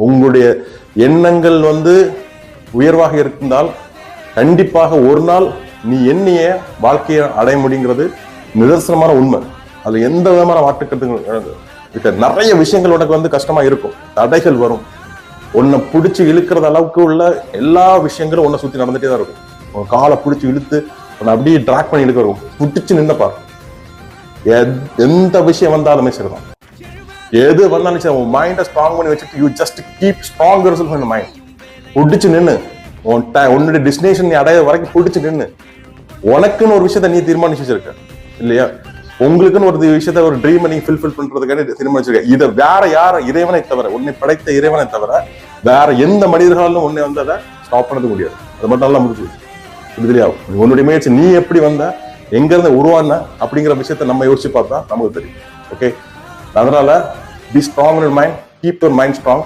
உங்களுடைய எண்ணங்கள் உயர்வாக இருந்தால் கண்டிப்பாக ஒரு நாள் நீ எண்ணிய வாழ்க்கையை அடைய முடியுங்கிறது நிதர்சனமான உண்மை. அது எந்த விதமான மாற்றுக்கிறது நிறைய விஷயங்கள் உனக்கு கஷ்டமா இருக்கும், தடைகள் வரும். உன்னை பிடிச்சி இழுக்கிறது அளவுக்கு உள்ள எல்லா விஷயங்களும் உன்னை சுத்தி நடந்துட்டே தான் இருக்கும். உன் காலை பிடிச்சி இழுத்து உன்னை அப்படியே டிராக் பண்ணி இழுக்க இருக்கும். பிடிச்சு நின்னப்பா, எந்த விஷயம் வந்தாலுமே சரிதான், எது வந்தாலும் சரி, உன் மைண்டை ஸ்ட்ராங் பண்ணி வச்சுட்டு you just keep strong yourself in mind. பிடிச்சு நின்னு உன்னுடைய டெஸ்டினேஷன் நீ அடைய வரைக்கும் பிடிச்சு நின்னு உனக்குன்னு ஒரு விஷயத்த நீ தீர்மானிச்சு வச்சிருக்க இல்லையா? உங்களுக்குன்னு ஒரு விஷயத்த ஒரு ட்ரீமை நீ ஃபில்ஃபில் பண்றதுக்காக தீர்மானிச்சிருக்க. இதை வேற யார இறைவனை தவிர, உன்னை படைத்த இறைவனை தவிர வேற எந்த மனிதர்களாலும் உன்னை அதை ஸ்டாப் பண்ணது முடியாது. அது மட்டும் நல்லா முடிச்சு இல்லையா? உன்னுடைய முயற்சி, நீ எப்படி வந்த, எங்க இருந்து உருவான அப்படிங்கிற விஷயத்த நம்ம யோசிச்சு பார்த்தா நமக்கு தெரியும். ஓகே, அதனால be strong in mind, keep your mind strong.